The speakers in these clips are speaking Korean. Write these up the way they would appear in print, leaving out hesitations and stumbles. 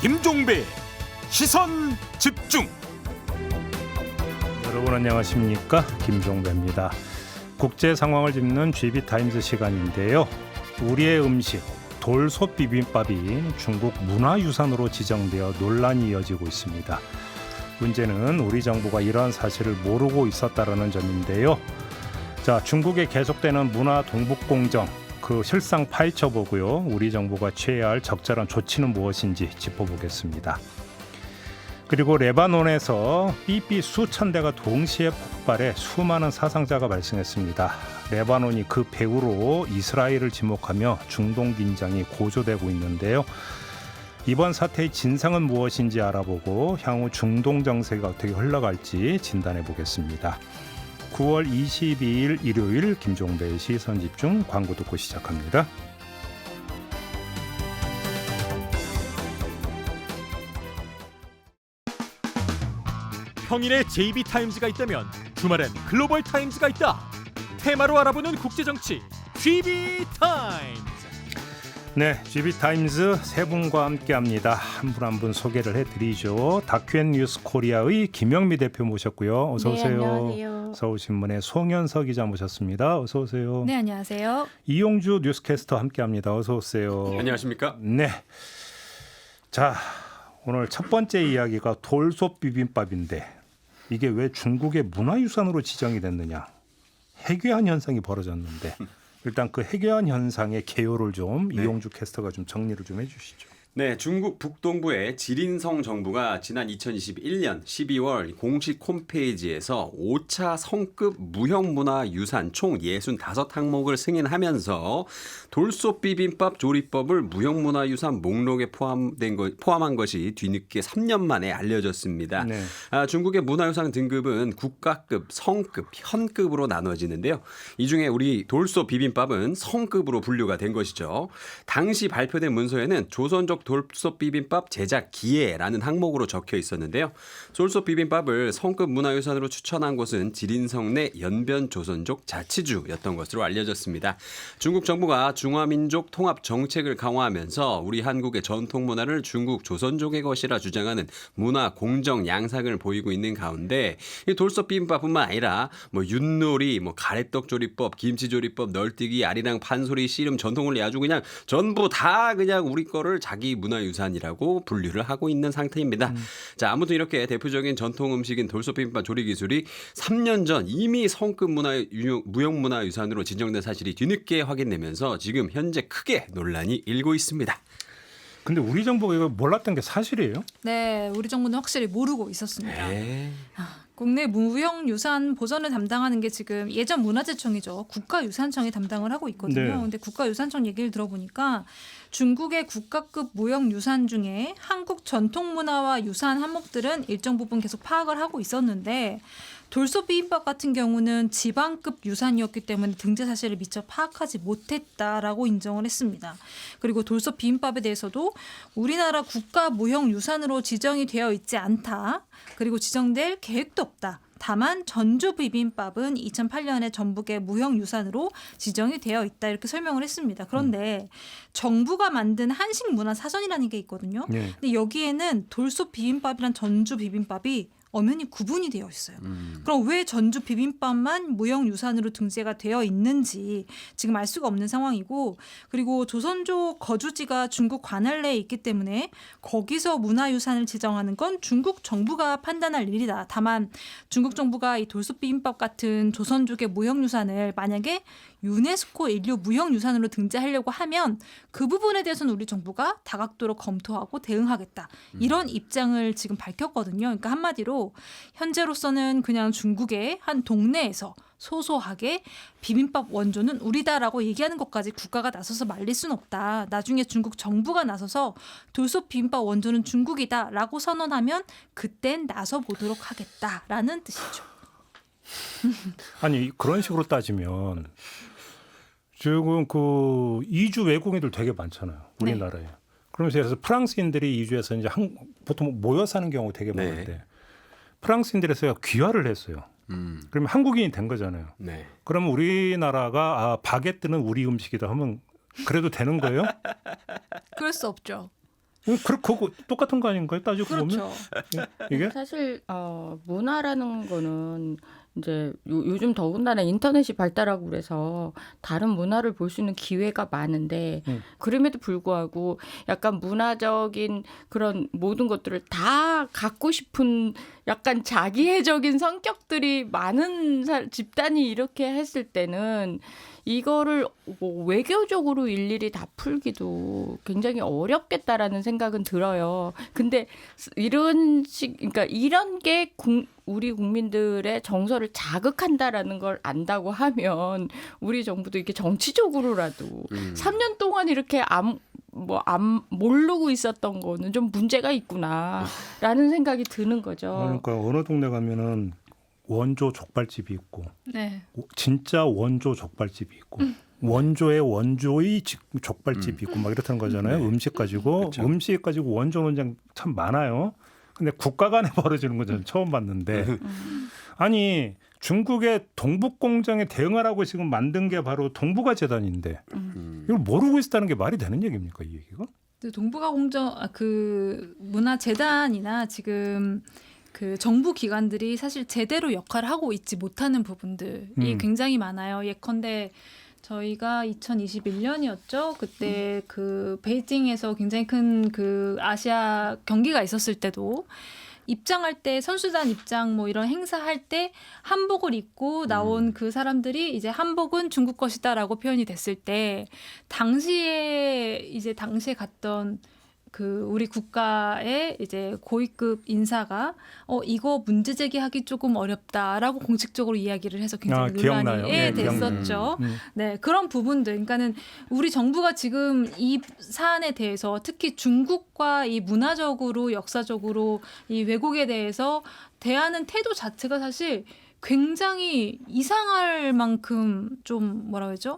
김종배 시선 집중. 여러분 안녕하십니까, 김종배입니다. 국제 상황을 짚는 GB타임즈 시간인데요. 우리의 음식 돌솥 비빔밥이 중국 문화유산으로 지정되어 논란이 이어지고 있습니다. 문제는 우리 정부가 이러한 사실을 모르고 있었다라는 점인데요. 자, 중국에 계속되는 문화 동북공정, 그 실상 파헤쳐보고요. 우리 정부가 취해야 할 적절한 조치는 무엇인지 짚어보겠습니다. 그리고 레바논에서 삐삐 수천 대가 동시에 폭발해 수많은 사상자가 발생했습니다. 레바논이 그 배후로 이스라엘을 지목하며 중동 긴장이 고조되고 있는데요. 이번 사태의 진상은 무엇인지 알아보고 향후 중동 정세가 어떻게 흘러갈지 진단해 보겠습니다. 9월 22일 일요일 김종배의 시선집중, 광고 듣고 시작합니다. 평일에 JB타임즈가 있다면 주말엔 글로벌타임즈가 있다. 테마로 알아보는 국제정치 GB타임즈. 네, GB타임즈 세 분과 함께합니다. 한 분 한 분 소개를 해드리죠. 다큐앤뉴스 코리아의 김영미 대표 모셨고요. 어서 오세요. 네, 안녕하세요. 서울신문의 송현석 기자 모셨습니다. 어서 오세요. 네, 안녕하세요. 이용주 뉴스캐스터 함께합니다. 어서 오세요. 안녕하십니까? 네. 자, 오늘 첫 번째 이야기가 돌솥 비빔밥인데 이게 왜 중국의 문화유산으로 지정이 됐느냐. 해괴한 현상이 벌어졌는데 일단 그 해괴한 현상의 개요를 좀 이용주 캐스터가 좀 정리를 좀 해주시죠. 네, 중국 북동부의 지린성 정부가 지난 2021년 12월 공식 홈페이지에서 5차 성급 무형문화유산 총 65항목을 승인하면서 돌솥 비빔밥 조리법을 무형문화유산 목록에 포함한 것이 뒤늦게 3년 만에 알려졌습니다. 네. 중국의 문화유산 등급은 국가급, 성급, 현급으로 나눠지는데요. 이 중에 우리 돌솥 비빔밥은 성급으로 분류가 된 것이죠. 당시 발표된 문서에는 조선족 돌솥 비빔밥 제작 기회라는 항목으로 적혀 있었는데요. 돌솥 비빔밥을 성급 문화유산으로 추천한 곳은 지린성 내 연변 조선족 자치주였던 것으로 알려졌습니다. 중국 정부가 중화민족 통합 정책을 강화하면서 우리 한국의 전통 문화를 중국 조선족의 것이라 주장하는 문화 공정 양상을 보이고 있는 가운데 이 돌솥 비빔밥뿐만 아니라 윷놀이, 가래떡 조리법, 김치 조리법, 널뛰기, 아리랑, 판소리, 씨름, 전통원리 아주 그냥 전부 다 그냥 우리 거를 자기 문화유산이라고 분류를 하고 있는 상태입니다. 자, 아무튼 이렇게 대표적인 전통 음식인 돌솥 비빔밥 조리 기술이 3년 전 이미 성급 무형문화유산으로 지정된 사실이 뒤늦게 확인되면서 지금 현재 크게 논란이 일고 있습니다. 근데 우리 정부가 이거 몰랐던 게 사실이에요? 네, 우리 정부는 확실히 모르고 있었습니다. 네. 국내 무형유산 보전을 담당하는 게 지금 예전 문화재청이죠. 국가유산청이 담당을 하고 있거든요. 네. 근데 국가유산청 얘기를 들어보니까 중국의 국가급 무형유산 중에 한국 전통문화와 유사한 항목들은 일정 부분 계속 파악을 하고 있었는데 돌솥 비빔밥 같은 경우는 지방급 유산이었기 때문에 등재 사실을 미처 파악하지 못했다라고 인정을 했습니다. 그리고 돌솥 비빔밥에 대해서도 우리나라 국가 무형유산으로 지정이 되어 있지 않다. 그리고 지정될 계획도 없다. 다만 전주 비빔밥은 2008년에 전북의 무형유산으로 지정이 되어 있다. 이렇게 설명을 했습니다. 그런데 정부가 만든 한식문화사전이라는 게 있거든요. 네. 근데 여기에는 돌솥 비빔밥이랑 전주 비빔밥이 엄연히 구분이 되어 있어요. 그럼 왜 전주 비빔밥만 무형유산으로 등재가 되어 있는지 지금 알 수가 없는 상황이고, 그리고 조선족 거주지가 중국 관할 내에 있기 때문에 거기서 문화유산을 지정하는 건 중국 정부가 판단할 일이다. 다만 중국 정부가 이 돌솥 비빔밥 같은 조선족의 무형유산을 만약에 유네스코 인류 무형유산으로 등재하려고 하면 그 부분에 대해서는 우리 정부가 다각도로 검토하고 대응하겠다. 이런 입장을 지금 밝혔거든요. 그러니까 한마디로 현재로서는 그냥 중국의 한 동네에서 소소하게 비빔밥 원조는 우리다라고 얘기하는 것까지 국가가 나서서 말릴 수는 없다. 나중에 중국 정부가 나서서 돌솥 비빔밥 원조는 중국이다라고 선언하면 그땐 나서 보도록 하겠다라는 뜻이죠. 아니, 그런 식으로 따지면 지금 그 이주 외국인들 되게 많잖아요. 우리나라에. 네. 그러면서 예를 들어서 프랑스인들이 이주해서 이제 보통 모여 사는 경우 되게 많은데 네. 프랑스인들에서 귀화를 했어요. 그러면 한국인이 된 거잖아요. 네. 그러면 우리나라가 바게트는 우리 음식이다 하면 그래도 되는 거예요? 그럴 수 없죠. 그렇고 똑같은 거 아닌가요? 따지고 그렇죠. 보면 이게 사실 문화라는 거는 이제 요즘 더군다나 인터넷이 발달하고 그래서 다른 문화를 볼 수 있는 기회가 많은데 그럼에도 불구하고 약간 문화적인 그런 모든 것들을 다 갖고 싶은 약간 자기애적인 성격들이 많은 집단이 이렇게 했을 때는 이거를 뭐 외교적으로 일일이 다 풀기도 굉장히 어렵겠다라는 생각은 들어요. 근데 그러니까 이런 게 우리 국민들의 정서를 자극한다라는 걸 안다고 하면 우리 정부도 이렇게 정치적으로라도 3년 동안 이렇게 모르고 있었던 거는 좀 문제가 있구나라는 생각이 드는 거죠. 그러니까 어느 동네 가면은 원조 족발집이 있고 네. 진짜 원조 족발집이 있고 원조의 족발집이 있고 막 이렇다는 거잖아요. 네. 음식 가지고 그렇죠. 음식 가지고 원조 논쟁 참 많아요. 근데 국가 간에 벌어지는 건 저는 처음 봤는데 아니 중국의 동북 공장에 대응하라고 지금 만든 게 바로 동북아 재단인데 이걸 모르고 있었다는 게 말이 되는 얘기입니까 이 얘기가? 동북아 공정 그 문화 재단이나 지금 그 정부 기관들이 사실 제대로 역할을 하고 있지 못하는 부분들이 굉장히 많아요. 예컨대 저희가 2021년이었죠. 그때 그 베이징에서 굉장히 큰 그 아시아 경기가 있었을 때도 입장할 때 선수단 입장 뭐 이런 행사할 때 한복을 입고 나온 그 사람들이 이제 한복은 중국 것이다라고 표현이 됐을 때 당시에 갔던 그 우리 국가의 이제 고위급 인사가 이거 문제 제기하기 조금 어렵다라고 공식적으로 이야기를 해서 굉장히 기억나요. 논란이 네, 됐었죠. 네, 그런 부분들. 그러니까는 우리 정부가 지금 이 사안에 대해서 특히 중국과 이 문화적으로 역사적으로 이 왜곡에 대해서 대하는 태도 자체가 사실 굉장히 이상할 만큼 좀 뭐라 그러죠?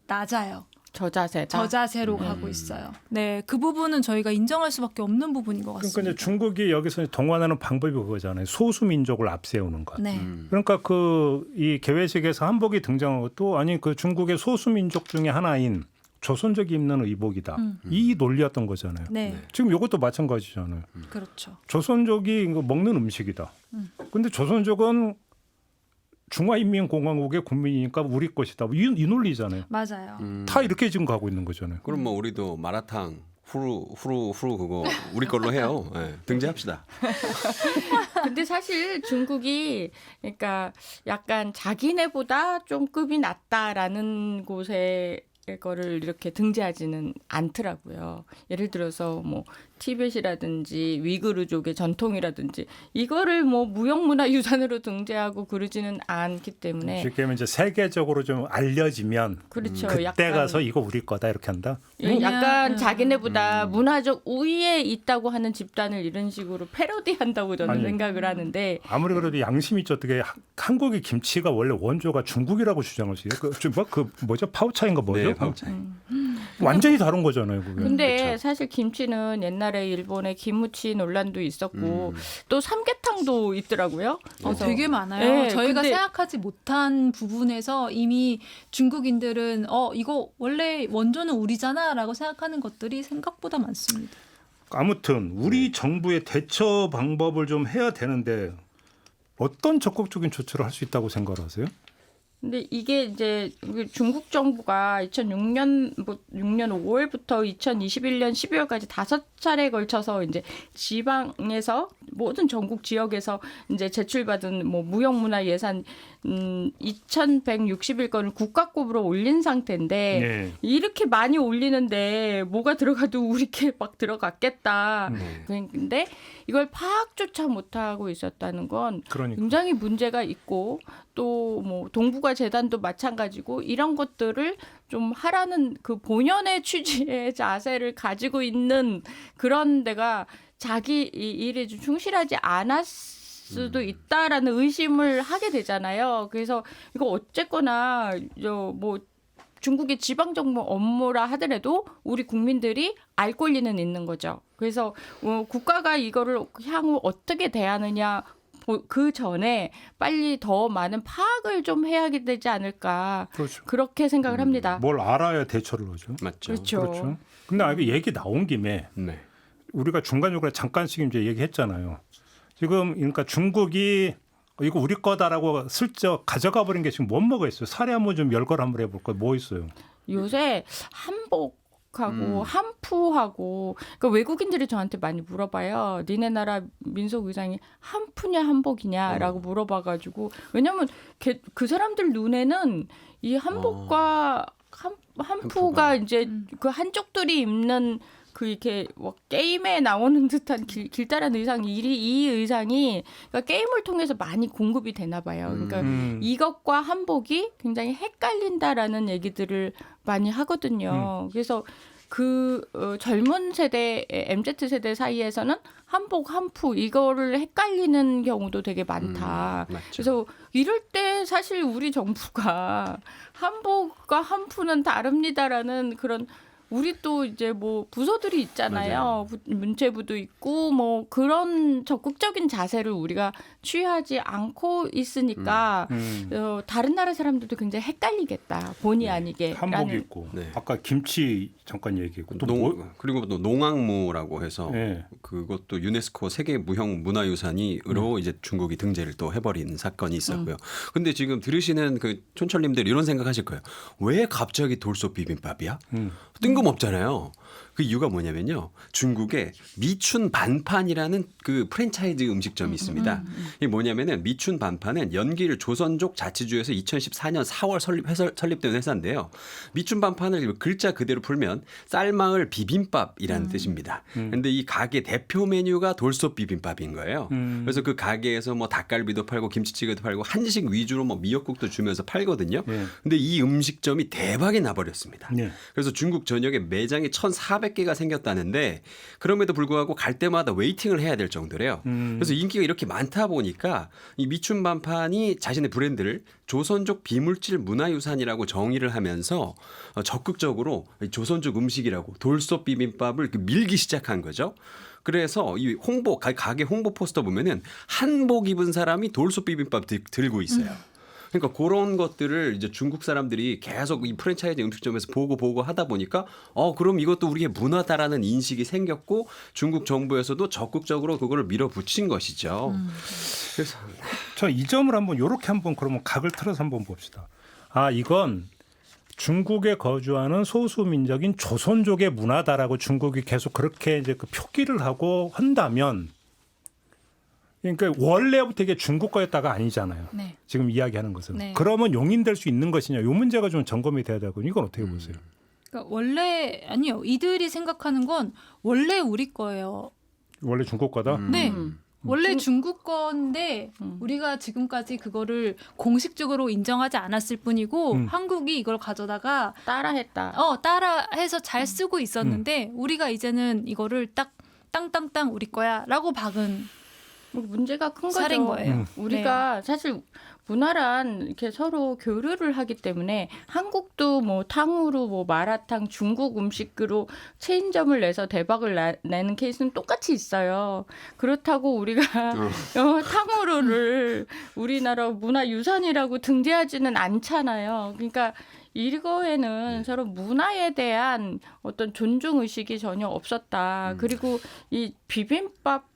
낮아요. 저자세로 가고 있어요. 네, 그 부분은 저희가 인정할 수밖에 없는 부분인 것 같습니다. 그러니까 이제 중국이 여기서 동원하는 방법이 그거잖아요. 소수 민족을 앞세우는 것. 네, 그러니까 그 이 개회식에서 한복이 등장한 것도 아니 그 중국의 소수 민족 중에 하나인 조선족이 입는 의복이다. 이 논리였던 거잖아요. 네, 지금 이것도 마찬가지잖아요. 그렇죠. 조선족이 이거 먹는 음식이다. 근데 조선족은 중화인민공화국의 국민이니까 우리 것이다. 이 논리잖아요. 맞아요. 다 이렇게 지금 가고 있는 거잖아요. 그럼 뭐 우리도 마라탕 후루 그거 우리 걸로 해요. 네, 등재합시다. 근데 사실 중국이 그러니까 약간 자기네보다 좀 급이 낮다라는 곳에 거를 이렇게 등재하지는 않더라고요. 예를 들어서 뭐 티벳이라든지 위구르족의 전통이라든지 이거를 뭐 무형문화유산으로 등재하고 그러지는 않기 때문에 쉽게 하면 이제 세계적으로 좀 알려지면 그렇죠. 그때 약간, 가서 이거 우리 거다 이렇게 한다. 약간 자기네보다 문화적 우위에 있다고 하는 집단을 이런 식으로 패러디한다고 저는 아니, 생각을 하는데 아무리 그래도 양심이 있죠. 어떻게 한국의 김치가 원래 원조가 중국이라고 주장할 수 있어요. 그 뭐죠? 파우차인가 뭐죠? 네, 파우차이. 완전히 다른 거잖아요. 그게. 근데 그렇죠. 사실 김치는 옛날에 일본에 김무치 논란도 있었고 또 삼계탕도 있더라고요. 그래서 되게 많아요. 네, 저희가 근데 생각하지 못한 부분에서 이미 중국인들은 이거 원래 원조는 우리잖아라고 생각하는 것들이 생각보다 많습니다. 아무튼 우리 정부의 대처 방법을 좀 해야 되는데 어떤 적극적인 조치를 할 수 있다고 생각하세요? 근데 이게 이제 중국 정부가 2006년 5월부터 2021년 12월까지 5차례에 걸쳐서 이제 지방에서 모든 전국 지역에서 이제 제출받은 뭐 무형문화 예산 2,161건을 국가급으로 올린 상태인데 네. 이렇게 많이 올리는데 뭐가 들어가도 우리께 막 들어갔겠다. 근데 이걸 파악조차 못하고 있었다는 건 그러니까. 굉장히 문제가 있고 또 뭐 동북아 재단도 마찬가지고 이런 것들을 좀 하라는 그 본연의 취지의 자세를 가지고 있는 그런 데가 자기 일에 좀 충실하지 않았을 수도 있다라는 의심을 하게 되잖아요. 그래서 이거 어쨌거나 뭐 중국의 지방 정부 업무라 하더라도 우리 국민들이 알 권리는 있는 거죠. 그래서 국가가 이거를 향후 어떻게 대하느냐 그 전에 빨리 더 많은 파악을 좀 해야 되지 않을까. 그렇죠. 그렇게 생각을 합니다. 뭘 알아야 대처를 하죠. 맞죠. 그렇죠. 그렇죠. 근데 이거 얘기 나온 김에 네. 우리가 중간중간에 잠깐씩 이제 얘기했잖아요. 지금 그러니까 중국이 이거 우리 거다라고 슬쩍 가져가 버린 게 지금 뭐가 있어요? 사례 한번 좀 열거를 한번 해볼까요? 뭐 있어요? 요새 한복하고 한푸하고 그러니까 외국인들이 저한테 많이 물어봐요. 니네 나라 민속 의상이 한푸냐 한복이냐라고 물어봐가지고 왜냐면 그 사람들 눈에는 이 한복과 한푸가 이제 그 한쪽들이 입는 그 이렇게 뭐 게임에 나오는 듯한 길다란 의상 이 의상이 그러니까 게임을 통해서 많이 공급이 되나 봐요. 그러니까 이것과 한복이 굉장히 헷갈린다라는 얘기들을 많이 하거든요. 그래서 젊은 세대 MZ 세대 사이에서는 한복 한푸 이거를 헷갈리는 경우도 되게 많다. 그래서 이럴 때 사실 우리 정부가 한복과 한푸는 다릅니다라는 그런 우리 또 이제 뭐 부서들이 있잖아요. 문체부도 있고 뭐 그런 적극적인 자세를 우리가 취하지 않고 있으니까 다른 나라 사람들도 굉장히 헷갈리겠다. 본의 아니게. 한복이 있고 아까 김치 잠깐 얘기했고 또 그리고 또 농악무라고 해서 그것도 유네스코 세계 무형 문화유산으로 이제 중국이 등재를 또 해버린 사건이 있었고요. 근데 지금 들으시는 그 촌철님들 이런 생각하실 거예요. 왜 갑자기 돌솥 비빔밥이야? 뜬금없잖아요. 그 이유가 뭐냐면요. 중국에 미춘 반판이라는 그 프랜차이즈 음식점이 있습니다. 이게 뭐냐면은 미춘 반판은 연길 조선족 자치주에서 2014년 4월 설립된 회사인데요. 미춘 반판을 글자 그대로 풀면 쌀마을 비빔밥이라는 뜻입니다. 그런데 이 가게 대표 메뉴가 돌솥 비빔밥인 거예요. 그래서 그 가게에서 뭐 닭갈비도 팔고 김치찌개도 팔고 한식 위주로 뭐 미역국도 주면서 팔거든요. 근데 이 음식점이 대박이 나버렸습니다. 그래서 중국 전역에 매장이 1,400개가 생겼다는데 그럼에도 불구하고 갈 때마다 웨이팅을 해야 될 정도래요. 그래서 인기가 이렇게 많다 보니까 이 미춘반판이 자신의 브랜드를 조선족 비물질 문화유산이라고 정의를 하면서 적극적으로 조선족 음식이라고 돌솥 비빔밥을 밀기 시작한 거죠. 그래서 이 가게 홍보 포스터 보면은 한복 입은 사람이 돌솥 비빔밥 들고 있어요. 그러니까 그런 것들을 이제 중국 사람들이 계속 이 프랜차이즈 음식점에서 보고 하다 보니까 그럼 이것도 우리의 문화다라는 인식이 생겼고 중국 정부에서도 적극적으로 그거를 밀어붙인 것이죠. 그래서 저 이 점을 한번 이렇게 한번 그러면 각을 틀어서 한번 봅시다. 이건 중국에 거주하는 소수 민족인 조선족의 문화다라고 중국이 계속 그렇게 이제 그 표기를 하고 한다면. 그러니까 원래부터 이게 중국 거였다가 아니잖아요. 지금 이야기하는 것은. 그러면 용인될 수 있는 것이냐. 이 문제가 좀 점검이 돼야 되고 이건 어떻게 보세요? 그러니까 원래 아니요. 이들이 생각하는 건 원래 우리 거예요. 원래 중국 거다? 네. 원래 중국 건데 우리가 지금까지 그거를 공식적으로 인정하지 않았을 뿐이고 한국이 이걸 가져다가 따라해서 잘 쓰고 있었는데 우리가 이제는 이거를 딱 땅땅땅 우리 거야라고 박은 문제가 큰 살인 거죠. 거예요. 우리가 사실 문화란 이렇게 서로 교류를 하기 때문에 한국도 뭐 탕후루, 뭐 마라탕, 중국 음식으로 체인점을 내서 대박을 내는 케이스는 똑같이 있어요. 그렇다고 우리가 탕후루를 우리나라 문화유산이라고 등재하지는 않잖아요. 그러니까 이거에는 서로 문화에 대한 어떤 존중 의식이 전혀 없었다. 그리고 이 비빔밥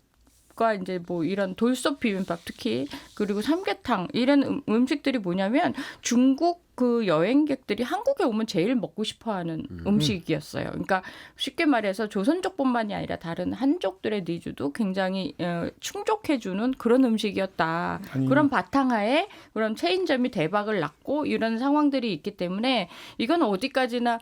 이제 뭐 이런 돌솥 비빔밥 특히 그리고 삼계탕 이런 음식들이 뭐냐면 중국 그 여행객들이 한국에 오면 제일 먹고 싶어하는 음식이었어요. 그러니까 쉽게 말해서 조선족뿐만이 아니라 다른 한족들의 니즈도 굉장히 충족해주는 그런 음식이었다. 그런 바탕하에 그런 체인점이 대박을 났고 이런 상황들이 있기 때문에 이건 어디까지나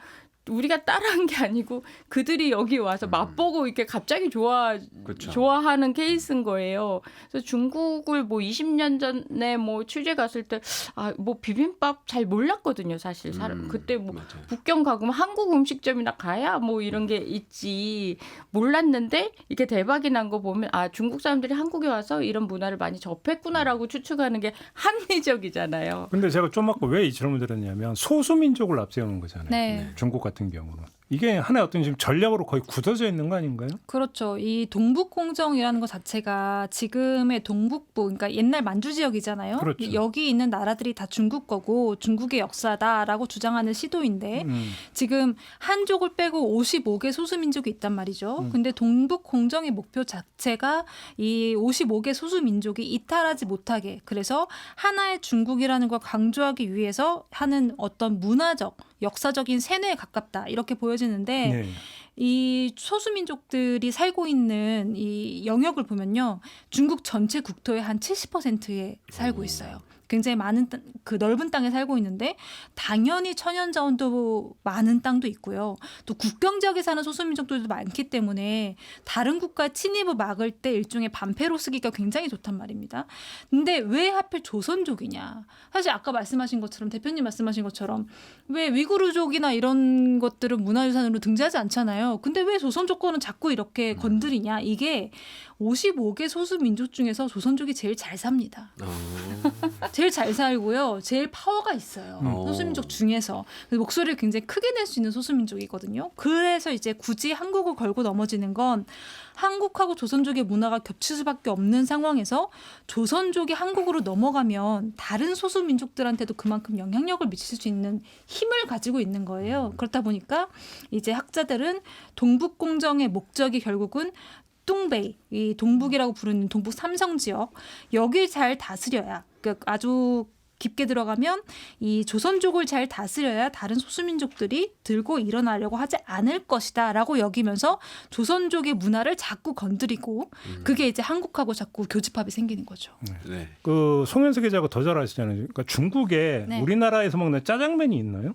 우리가 따라한 게 아니고 그들이 여기 와서 맛보고 이렇게 갑자기 좋아하는 케이스인 거예요. 그래서 중국을 뭐 20년 전에 뭐 취재 갔을 때 뭐 비빔밥 잘 몰랐거든요, 사실. 그때 뭐 맞아요. 북경 가고 한국 음식점이나 가야 뭐 이런 게 있지 몰랐는데 이렇게 대박이 난 거 보면 중국 사람들이 한국에 와서 이런 문화를 많이 접했구나라고 추측하는 게 합리적이잖아요. 근데 제가 좀 아까 왜 이 질문을 드렸냐면 소수민족을 앞세우는 거잖아요. 네. 중국 같은 경우는. 이게 하나의 어떤 지금 전략으로 거의 굳어져 있는 거 아닌가요? 그렇죠. 이 동북공정이라는 것 자체가 지금의 동북부, 그러니까 옛날 만주 지역이잖아요. 그렇죠. 여기 있는 나라들이 다 중국 거고 중국의 역사다라고 주장하는 시도인데 지금 한족을 빼고 55개 소수민족이 있단 말이죠. 근데 동북공정의 목표 자체가 이 55개 소수민족이 이탈하지 못하게, 그래서 하나의 중국이라는 걸 강조하기 위해서 하는 어떤 문화적, 역사적인 세뇌에 가깝다 이렇게 보여지는데 네. 이 소수민족들이 살고 있는 이 영역을 보면요, 중국 전체 국토의 한 70%에 살고 있어요. 굉장히 많은 그 넓은 땅에 살고 있는데 당연히 천연 자원도 많은 땅도 있고요. 또 국경 지역에 사는 소수민족들도 많기 때문에 다른 국가 침입을 막을 때 일종의 반패로 쓰기가 굉장히 좋단 말입니다. 근데 왜 하필 조선족이냐? 사실 아까 말씀하신 것처럼, 대표님 말씀하신 것처럼 왜 위구르족이나 이런 것들은 문화유산으로 등재하지 않잖아요. 근데 왜 조선족 거는 자꾸 이렇게 건드리냐? 이게 55개 소수민족 중에서 조선족이 제일 잘 삽니다. 제일 잘 살고요. 제일 파워가 있어요. 소수민족 중에서. 그래서 목소리를 굉장히 크게 낼 수 있는 소수민족이거든요. 그래서 이제 굳이 한국을 걸고 넘어지는 건 한국하고 조선족의 문화가 겹칠 수밖에 없는 상황에서 조선족이 한국으로 넘어가면 다른 소수민족들한테도 그만큼 영향력을 미칠 수 있는 힘을 가지고 있는 거예요. 그렇다 보니까 이제 학자들은 동북공정의 목적이 결국은 뚱베이, 이 동북이라고 부르는 동북 삼성 지역, 여길 잘 다스려야, 그러니까 아주 깊게 들어가면 이 조선족을 잘 다스려야 다른 소수민족들이 들고 일어나려고 하지 않을 것이다라고 여기면서 조선족의 문화를 자꾸 건드리고 그게 이제 한국하고 자꾸 교집합이 생기는 거죠. 네. 그 송현석 기자가 더 잘 아시잖아요. 그러니까 중국에 네. 우리나라에서 먹는 짜장면이 있나요?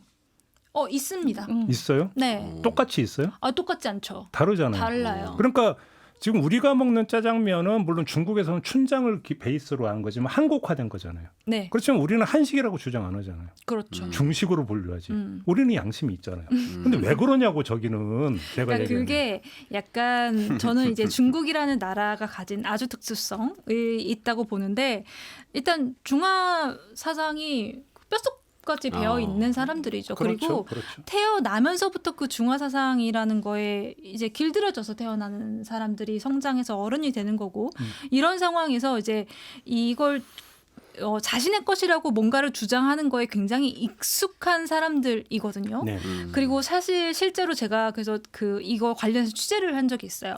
있습니다. 있어요? 네. 똑같이 있어요? 똑같지 않죠. 다르잖아요. 달라요. 그러니까 지금 우리가 먹는 짜장면은 물론 중국에서는 춘장을 베이스로 한 거지만 한국화된 거잖아요. 네. 그렇지만 우리는 한식이라고 주장 안 하잖아요. 그렇죠. 중식으로 분류하지. 우리는 양심이 있잖아요. 근데 왜 그러냐고 저기는 제가 그러니까 얘기하는. 그게 약간 저는 이제 중국이라는 나라가 가진 아주 특수성이 있다고 보는데, 일단 중화 사상이 뼛속까지 배어 있는 사람들이죠. 그렇죠, 그리고 그렇죠. 태어나면서부터 그 중화 사상이라는 거에 이제 길들여져서 태어나는 사람들이 성장해서 어른이 되는 거고, 이런 상황에서 이제 이걸 자신의 것이라고 뭔가를 주장하는 거에 굉장히 익숙한 사람들이거든요. 네. 그리고 사실 실제로 제가 그래서 이거 관련해서 취재를 한 적이 있어요.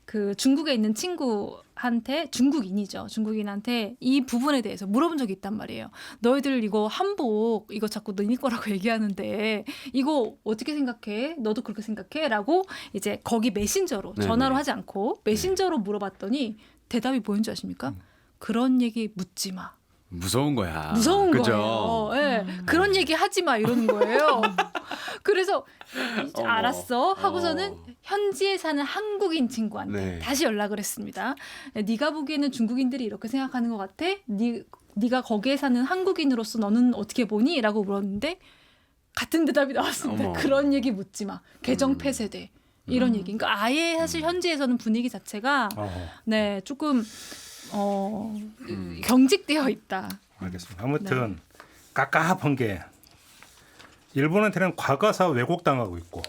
그 중국에 있는 친구한테, 중국인한테 이 부분에 대해서 물어본 적이 있단 말이에요. 너희들 이거 한복 이거 자꾸 너희 거라고 얘기하는데 이거 어떻게 생각해? 너도 그렇게 생각해? 라고 이제 거기 메신저로, 전화로 하지 않고 메신저로 물어봤더니 대답이 뭐였는지 아십니까? 그런 얘기 묻지 마. 무서운 거야. 무서운 그죠? 거예요. 네. 그런 얘기 하지 마 이러는 거예요. 그래서 알았어 하고서는 현지에 사는 한국인 친구한테 다시 연락을 했습니다. 네가 보기에는 중국인들이 이렇게 생각하는 것 같아? 네가 거기에 사는 한국인으로서 너는 어떻게 보니? 라고 물었는데 같은 대답이 나왔습니다. 그런 얘기 묻지 마. 개정 폐쇄돼. 이런 얘기. 그러니까 아예 사실 현지에서는 분위기 자체가 네, 조금 경직되어 있다. 알겠습니다. 아무튼 깝깝한 게 일본한테는 과거사 왜곡당하고 있고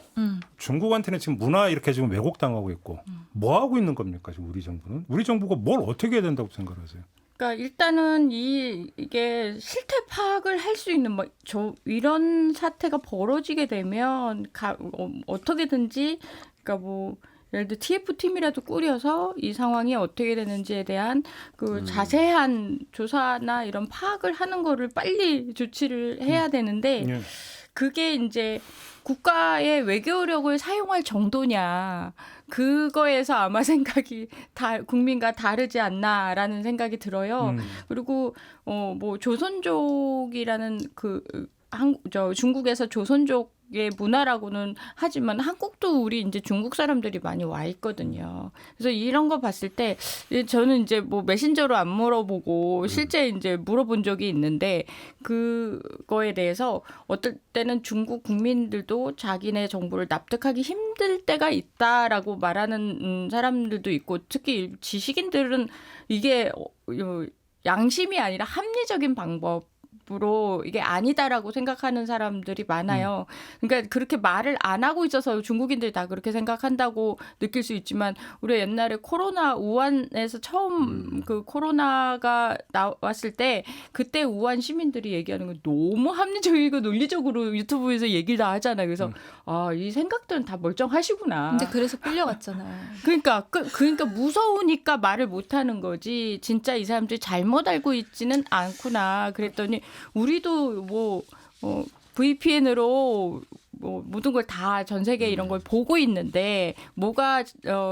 중국한테는 지금 문화 이렇게 지금 왜곡당하고 있고 뭐 하고 있는 겁니까 지금 우리 정부는? 우리 정부가 뭘 어떻게 해야 된다고 생각하세요? 그러니까 일단은 이게 실태 파악을 할 수 있는 이런 사태가 벌어지게 되면 어떻게든지 그러니까 예를 들어 TF팀이라도 꾸려서 이 상황이 어떻게 되는지에 대한 그 자세한 조사나 이런 파악을 하는 거를 빨리 조치를 해야 되는데 그게 이제 국가의 외교력을 사용할 정도냐, 그거에서 아마 생각이 국민과 다르지 않나라는 생각이 들어요. 그리고 조선족이라는 중국에서 조선족의 문화라고는 하지만 한국도 우리 이제 중국 사람들이 많이 와 있거든요. 그래서 이런 거 봤을 때 저는 이제 메신저로 안 물어보고 실제 이제 물어본 적이 있는데 그거에 대해서 어떨 때는 중국 국민들도 자기네 정부를 납득하기 힘들 때가 있다라고 말하는 사람들도 있고, 특히 지식인들은 이게 양심이 아니라 합리적인 방법 으로 이게 아니다라고 생각하는 사람들이 많아요. 그러니까 그렇게 말을 안 하고 있어서 중국인들이 다 그렇게 생각한다고 느낄 수 있지만 우리 옛날에 코로나 우한에서 처음 그 코로나가 나왔을 때 그때 우한 시민들이 얘기하는 건 너무 합리적이고 논리적으로 유튜브에서 얘기를 다 하잖아요. 그래서 이 생각들은 다 멀쩡하시구나. 근데 그래서 끌려갔잖아요. 그러니까 무서우니까 말을 못 하는 거지. 진짜 이 사람들이 잘못 알고 있지는 않구나. 그랬더니 우리도 VPN으로 모든 걸 다 전 세계 이런 걸 보고 있는데 뭐가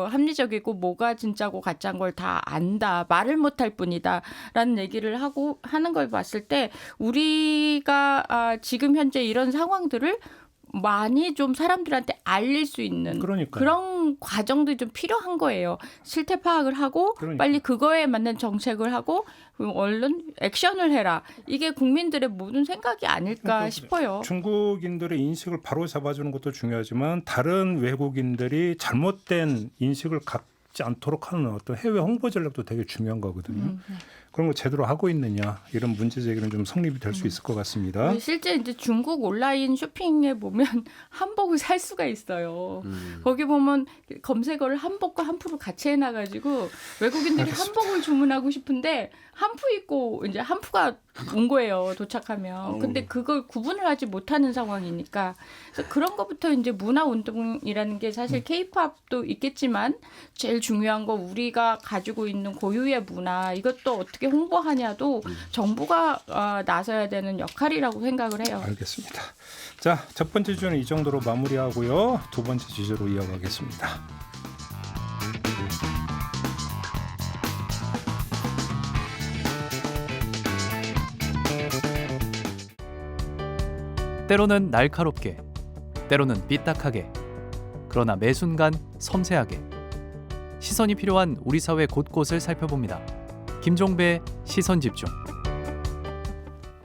합리적이고 뭐가 진짜고 가짜인 걸 다 안다. 말을 못할 뿐이다라는 얘기를 하는 걸 봤을 때 우리가 지금 현재 이런 상황들을 많이 좀 사람들한테 알릴 수 있는 그러니까요. 그런 과정도 좀 필요한 거예요. 실태 파악을 하고 그러니까. 빨리 그거에 맞는 정책을 하고 얼른 액션을 해라. 이게 국민들의 모든 생각이 아닐까 그러니까 싶어요. 중국인들의 인식을 바로 잡아주는 것도 중요하지만 다른 외국인들이 잘못된 인식을 갖지 않도록 하는 어떤 해외 홍보 전략도 되게 중요한 거거든요. 그런 거 제대로 하고 있느냐 이런 문제 제기는 좀 성립이 될 수 있을 것 같습니다. 실제 이제 중국 온라인 쇼핑에 보면 한복을 살 수가 있어요. 거기 보면 검색어를 한복과 한푸를 같이 해놔가지고 외국인들이 한복을 주문하고 싶은데 한푸 입고 이제 한푸가 온 거예요. 도착하면. 근데 그걸 구분을 하지 못하는 상황이니까 그래서 그런 것부터 이제 문화 운동이라는 게 사실 K-팝도 있겠지만 제일 중요한 거 우리가 가지고 있는 고유의 문화 이것도 어떻게 홍보하냐도 정부가 나서야 되는 역할이라고 생각을 해요. 알겠습니다. 자, 첫 번째 주제는 이 정도로 마무리하고요. 두 번째 주제로 이어가겠습니다. 때로는 날카롭게, 때로는 삐딱하게, 그러나 매 순간 섬세하게 시선이 필요한 우리 사회 곳곳을 살펴봅니다. 김종배의 시선집중.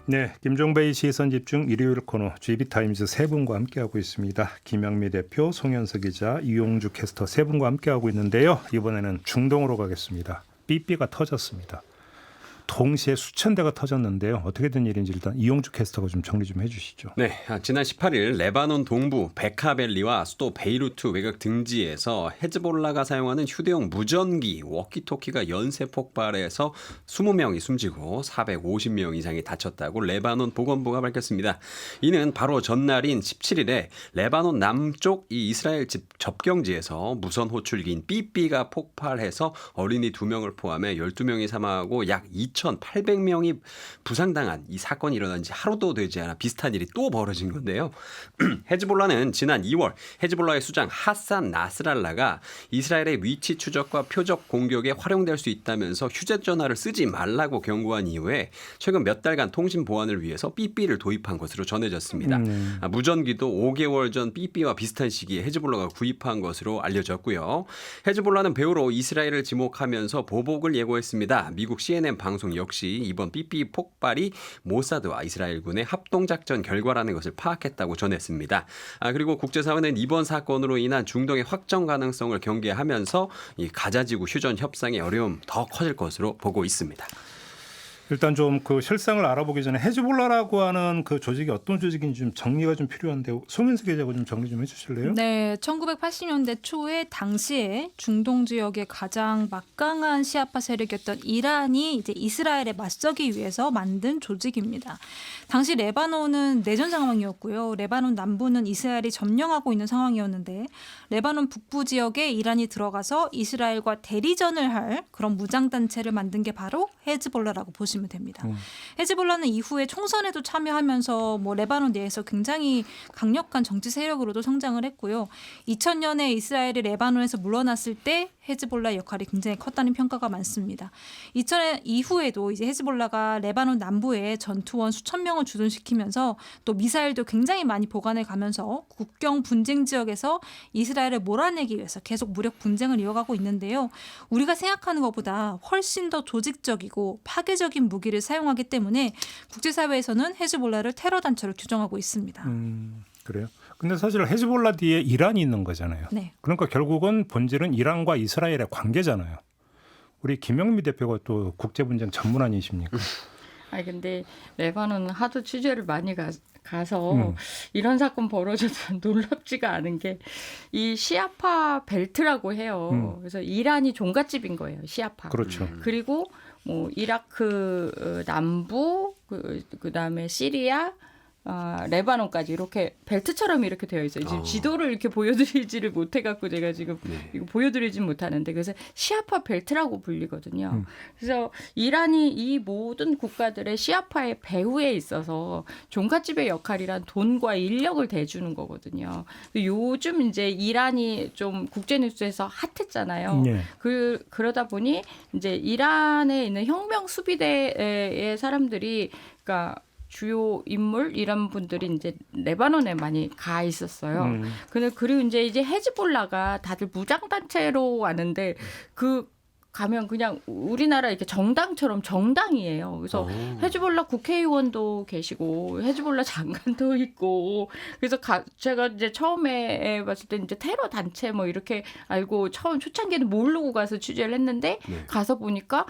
네, 김종배의 시선집중 일요일 코너 GB타임즈 세 분과 함께하고 있습니다. 김영미 대표, 송현석 기자, 이용주 캐스터 세 분과 함께하고 있는데요. 이번에는 중동으로 가겠습니다. 삐삐가 터졌습니다. 동시에 수천 대가 터졌는데요. 어떻게 된 일인지 일단 이용주 캐스터가 좀 정리 좀 해주시죠. 네, 지난 18일 레바논 동부 베카벨리와 수도 베이루트 외곽 등지에서 헤즈볼라가 사용하는 휴대용 무전기 워키토키가 연쇄 폭발해서 20명이 숨지고 450명 이상이 다쳤다고 레바논 보건부가 밝혔습니다. 이는 바로 전날인 17일에 레바논 남쪽 이 이스라엘 접경지에서 무선 호출기인 삐삐가 폭발해서 어린이 2명을 포함해 12명이 사망하고 약 2,800명이 부상당한 이 사건이 일어난 지 하루도 되지 않아 비슷한 일이 또 벌어진 건데요. 헤즈볼라는 지난 2월 헤즈볼라의 수장 하산 나스랄라가 이스라엘의 위치 추적과 표적 공격에 활용될 수 있다면서 휴대전화를 쓰지 말라고 경고한 이후에 최근 몇 달간 통신 보안을 위해서 삐삐를 도입한 것으로 전해졌습니다. 무전기도 5개월 전 삐삐와 비슷한 시기에 헤즈볼라가 구입한 것으로 알려졌고요. 헤즈볼라는 배후로 이스라엘을 지목하면서 보복을 예고했습니다. 미국 CNN 방송 역시 이번 삐삐 폭발이 모사드와 이스라엘군의 합동작전 결과라는 것을 파악했다고 전했습니다. 그리고 국제사회는 이번 사건으로 인한 중동의 확정 가능성을 경계하면서 이 가자지구 휴전 협상의 어려움 더 커질 것으로 보고 있습니다. 일단 좀 그 실상을 알아보기 전에 헤즈볼라라고 하는 그 조직이 어떤 조직인지 좀 정리가 좀 필요한데 송현석 기자가 좀 정리 좀 해주실래요? 네, 1980년대 초에 당시에 중동 지역의 가장 막강한 시아파 세력이었던 이란이 이제 이스라엘에 맞서기 위해서 만든 조직입니다. 당시 레바논은 내전 상황이었고요. 레바논 남부는 이스라엘이 점령하고 있는 상황이었는데 레바논 북부 지역에 이란이 들어가서 이스라엘과 대리전을 할 그런 무장단체를 만든 게 바로 헤즈볼라라고 보시면 됩니다. 헤즈볼라는 이후에 총선에도 참여하면서 레바논 내에서 굉장히 강력한 정치 세력으로도 성장을 했고요. 2000년에 이스라엘이 레바논에서 물러났을 때 헤즈볼라의 역할이 굉장히 컸다는 평가가 많습니다. 2000년 이후에도 이제 헤즈볼라가 레바논 남부에 전투원 수천 명을 주둔시키면서 또 미사일도 굉장히 많이 보관해 가면서 국경 분쟁 지역에서 이스라엘을 몰아내기 위해서 계속 무력 분쟁을 이어가고 있는데요. 우리가 생각하는 것보다 훨씬 더 조직적이고 파괴적인 무기를 사용하기 때문에 국제사회에서는 헤즈볼라를 테러 단체로 규정하고 있습니다. 그래요? 근데 사실 헤즈볼라 뒤에 이란이 있는 거잖아요. 네. 그러니까 결국은 본질은 이란과 이스라엘의 관계잖아요. 우리 김영미 대표가 또 국제분쟁 전문가이십니까? 아니 근데 레바논은 하도 취재를 많이 가서 이런 사건 벌어져도 놀랍지가 않은 게 이 시아파 벨트라고 해요. 그래서 이란이 종갓집인 거예요. 시아파. 그렇죠. 그리고 뭐 이라크 남부 그다음에 시리아 레바논까지 이렇게 벨트처럼 이렇게 되어 있어요. 지금 지도를 이렇게 보여드리지를 못해갖고 제가 지금 이거 보여드리진 못하는데 그래서 시아파 벨트라고 불리거든요. 그래서 이란이 이 모든 국가들의 시아파의 배후에 있어서 종갓집의 역할이란 돈과 인력을 대주는 거거든요. 요즘 이제 이란이 좀 국제뉴스에서 핫했잖아요. 예. 그러다 보니 이제 이란에 있는 혁명 수비대의 사람들이 그러니까 주요 인물 이런 분들이 이제 레바논에 많이 가 있었어요. 그리고 이제 헤즈볼라가 다들 무장 단체로 왔는데 가면 그냥 우리나라 이렇게 정당처럼 정당이에요. 그래서 헤즈볼라 국회의원도 계시고 헤즈볼라 장관도 있고 그래서 제가 이제 처음에 봤을 때 이제 테러 단체 뭐 이렇게 알고 처음 초창기에는 모르고 가서 취재를 했는데 가서 보니까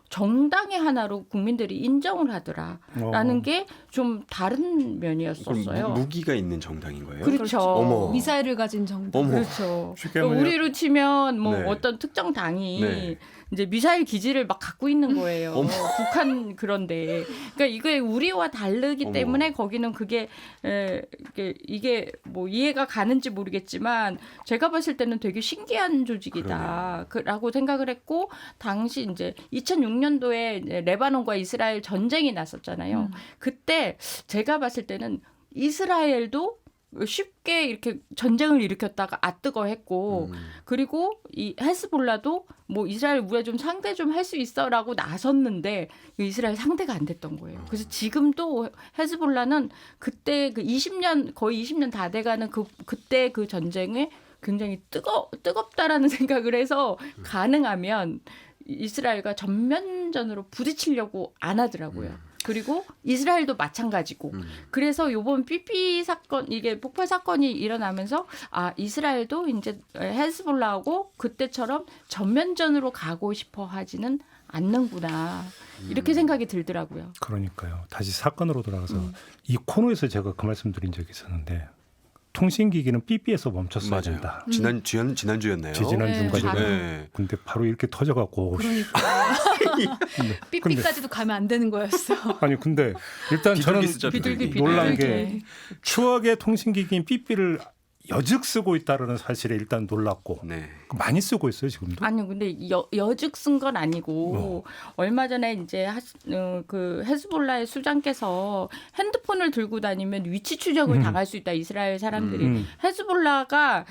정당의 하나로 국민들이 인정을 하더라라는 게 좀 다른 면이었었어요. 무기가 있는 정당인 거예요? 그렇죠. 어머. 미사일을 가진 정당. 그렇죠. 쉽게 말하면 우리로 치면 뭐 네. 어떤 특정 당이 네. 이제 미사일 기지를 막 갖고 있는 거예요. 북한 그런데. 그러니까 이게 우리와 다르기 어머. 때문에 거기는 이게 뭐 이해가 가는지 모르겠지만 제가 봤을 때는 되게 신기한 조직이다라고 생각을 했고 당시 이제 2006년도에 이제 레바논과 이스라엘 전쟁이 났었잖아요. 그때 제가 봤을 때는 이스라엘도 쉽게 이렇게 전쟁을 일으켰다가 뜨거했고 그리고 이 헤즈볼라도 뭐 이스라엘 우리가 좀 상대 좀 할 수 있어라고 나섰는데 이스라엘 상대가 안 됐던 거예요. 그래서 지금도 헤즈볼라는 그때 그 20년 거의 20년 다 돼가는 그때 그 전쟁에 굉장히 뜨겁다라는 생각을 해서 가능하면 이스라엘과 전면전으로 부딪히려고 안 하더라고요. 그리고 이스라엘도 마찬가지고. 그래서 이번 삐삐 사건 이게 폭발 사건이 일어나면서 이스라엘도 이제 헤즈볼라하고 그때처럼 전면전으로 가고 싶어 하지는 않는구나. 이렇게 생각이 들더라고요. 그러니까요. 다시 사건으로 돌아가서 이 코너에서 제가 그 말씀드린 적이 있었는데 통신기기는 삐삐에서 멈췄어야 된다. 지난주였나요? 지난주까지. 네. 근데 바로 이렇게 터져갖고. 그러니까 삐삐까지도 가면 안 되는 거였어. 아니 근데 일단 저는 비둘기 쓰죠, 비둘기. 놀란 비둘기. 게 추억의 통신기기인 삐삐를 여직 쓰고 있다는 사실에 일단 놀랐고 네. 많이 쓰고 있어요 지금도. 아니요, 근데 여직 쓴 건 아니고 얼마 전에 이제 그 헤즈볼라의 수장께서 핸드폰을 들고 다니면 위치 추적을 당할 수 있다 이스라엘 사람들이. 헤즈볼라가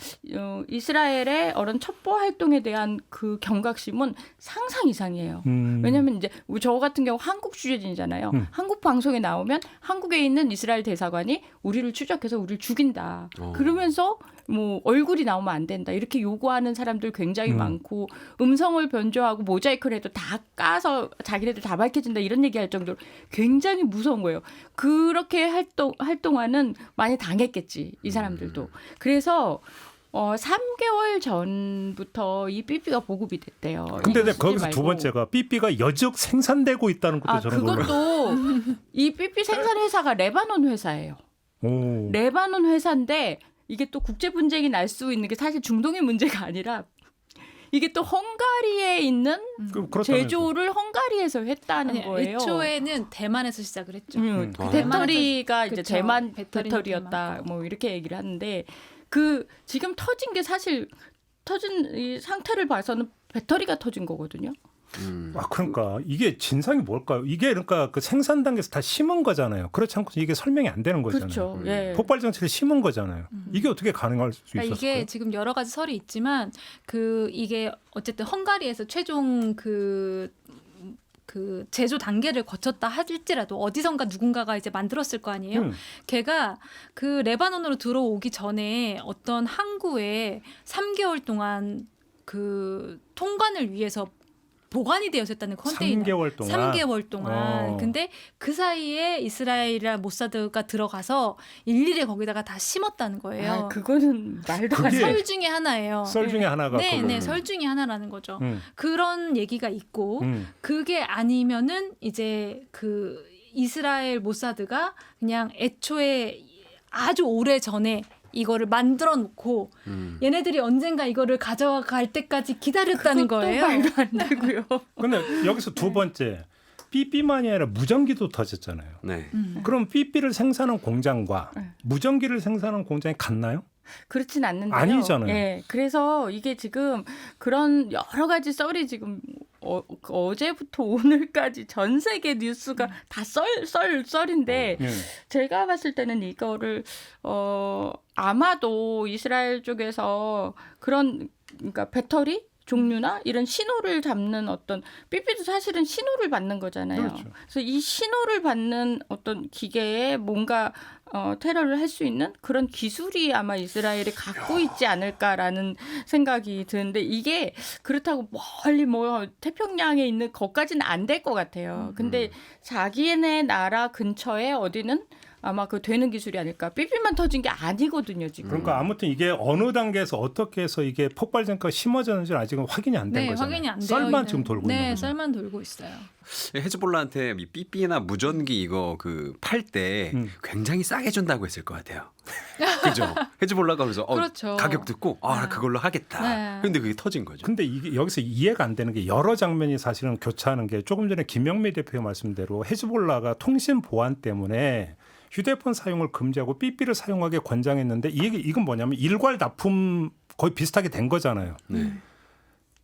이스라엘의 어떤 첩보 활동에 대한 그 경각심은 상상 이상이에요. 왜냐하면 이제 저 같은 경우 한국 취재진이잖아요. 한국 방송에 나오면 한국에 있는 이스라엘 대사관이 우리를 추적해서 우리를 죽인다. 그러면서 뭐 얼굴이 나오면 안 된다 이렇게 요구하는 사람들 굉장히 많고 음성을 변조하고 모자이크를 해도 다 까서 자기네들 다 밝혀진다 이런 얘기할 정도로 굉장히 무서운 거예요. 그렇게 활동하는 많이 당했겠지 이 사람들도. 그래서 3개월 전부터 이 삐삐가 보급이 됐대요. 근데 이거 쓰지 거기서 말고. 두 번째가 삐삐가 여직 생산되고 있다는 것도 저는 놀랐어요. 그것도 이 삐삐 생산 회사가 레바논 회사예요. 오. 레바논 회사인데 이게 또 국제 분쟁이 날 수 있는 게 사실 중동의 문제가 아니라 이게 또 헝가리에 있는 그렇다면서요. 제조를 헝가리에서 했다는 아니, 거예요. 애초에는 대만에서 시작을 했죠. 그 배터리가 이제 그쵸. 대만 배터리는 배터리였다. 대만. 뭐 이렇게 얘기를 하는데 지금 터진 게 사실 터진 이 상태를 봐서는 배터리가 터진 거거든요. 그러니까 이게 진상이 뭘까요? 이게 그러니까 그 생산 단계에서 다 심은 거잖아요. 그렇지 않고 이게 설명이 안 되는 거잖아요. 그렇죠. 예. 폭발 장치를 심은 거잖아요. 이게 어떻게 가능할 수 그러니까 있었을까요? 이게 지금 여러 가지 설이 있지만 이게 어쨌든 헝가리에서 최종 그 제조 단계를 거쳤다 할지라도 어디선가 누군가가 이제 만들었을 거 아니에요. 걔가 그 레바논으로 들어오기 전에 어떤 항구에 3개월 동안 그 통관을 위해서 보관이 되어 있었다는 컨테이너. 3개월 동안. 3개월 동안. 근데 그 사이에 이스라엘이랑 모사드가 들어가서 일일이 거기다가 다 심었다는 거예요. 아, 그거는 말도 안 그게 돼. 설 중에 하나예요. 썰 중에 하나가 네, 그걸로. 네, 설 중에 하나라는 거죠. 음. 그런 얘기가 있고 그게 아니면은 이제 그 이스라엘 모사드가 그냥 애초에 아주 오래 전에 이거를 만들어 놓고 얘네들이 언젠가 이거를 가져갈 때까지 기다렸다는 그것도 거예요. 말도 안 되고요. 근데 여기서 두 번째 삐삐만이 아니라 무전기도 터졌잖아요. 네. 그럼 삐삐를 생산하는 공장과 네. 무전기를 생산하는 공장이 같나요? 그렇진 않는데요. 아니잖아요. 예, 그래서 이게 지금 그런 여러 가지 썰이 지금 어제부터 오늘까지 전 세계 뉴스가 다 썰인데 예. 제가 봤을 때는 이거를 아마도 이스라엘 쪽에서 그런 그러니까 배터리 종류나 이런 신호를 잡는 어떤 삐삐도 사실은 신호를 받는 거잖아요. 그렇죠. 그래서 이 신호를 받는 어떤 기계에 뭔가 테러를 할 수 있는 그런 기술이 아마 이스라엘이 갖고 있지 않을까라는 생각이 드는데 이게 그렇다고 멀리 뭐 태평양에 있는 것까지는 안 될 것 같아요. 근데 자기네 나라 근처에 어디는 아마 그 되는 기술이 아닐까. 삐삐만 터진 게 아니거든요, 지금. 그러니까 아무튼 이게 어느 단계에서 어떻게 해서 이게 폭발 전까지 심어졌는지는 아직은 확인이 안 된 네, 거잖아요. 확인이 안 돼요. 썰만 지금 돌고 있는 네, 거죠. 썰만 돌고 있어요. 헤즈볼라한테 이 삐삐나 무전기 이거 그 팔 때 굉장히 싸게 준다고 했을 것 같아요. 그죠? 헤즈볼라가 그래서 그렇죠. 가격 듣고 아, 네. 그걸로 하겠다. 네. 근데 그게 터진 거죠. 근데 이게 여기서 이해가 안 되는 게 여러 장면이 사실은 교차하는 게 조금 전에 김영미 대표의 말씀대로 헤즈볼라가 통신 보안 때문에 휴대폰 사용을 금지하고 삐삐를 사용하게 권장했는데 이건 뭐냐면 일괄 납품 거의 비슷하게 된 거잖아요. 네.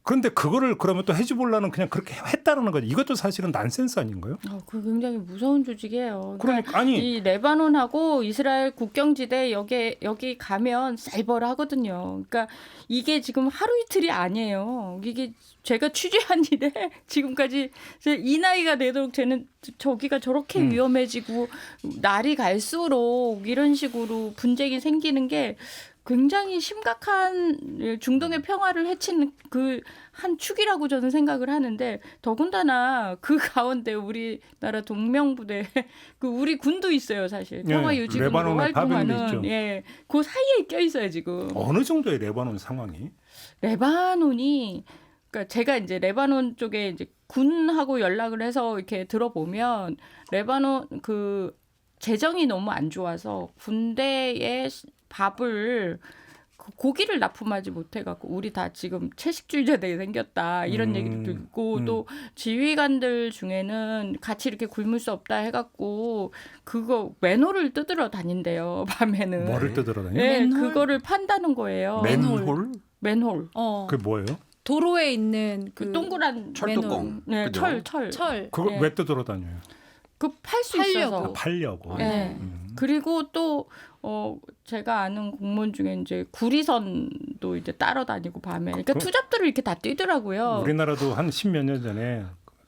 그런데 그거를 그러면 또 헤즈볼라는 그냥 그렇게 했다는 거죠. 이것도 사실은 난센스 아닌가요? 그 굉장히 무서운 조직이에요. 그러니까 아니 이 레바논하고 이스라엘 국경지대 여기 가면 살벌하거든요. 그러니까 이게 지금 하루 이틀이 아니에요. 이게 제가 취재한 일에 지금까지 이 나이가 되도록 쟤는 저기가 저렇게 위험해지고 날이 갈수록 이런 식으로 분쟁이 생기는 게 굉장히 심각한 중동의 평화를 해치는 그 한 축이라고 저는 생각을 하는데 더군다나 그 가운데 우리나라 동명부대 그 우리 군도 있어요 사실 평화 예, 유지군으로 레바논의 파병도 활동하는 있죠. 예, 그 사이에 껴 있어요 지금. 어느 정도의 레바논 상황이? 레바논이 그러니까 제가 이제 레바논 쪽에 이제 군하고 연락을 해서 이렇게 들어보면 레바논 그 재정이 너무 안 좋아서 군대에 밥을 고기를 납품하지 못해갖고 우리 다 지금 채식주의자 되게 생겼다 이런 얘기도 듣고 또 지휘관들 중에는 같이 이렇게 굶을 수 없다 해갖고 그거 맨홀을 뜯으러 다닌대요 밤에는. 뭐를 뜯으러다녀요? 네, 맨홀? 그거를 판다는 거예요. 맨홀? 맨홀. 그게 뭐예요? 도로에 있는 그 동그란 철뚜껑. 네, 그죠? 철. 그걸 네. 왜 뜯으러다녀요? 그 팔 수 팔려고. 있어서. 팔려고. 네. 그리고 또 제가 아는 공무원 중에 이제 구리선도 이제 따라다니고 밤에. 그러니까 투잡들을 이렇게 다 뛰더라고요. 우리나라도 한 10몇 년 전에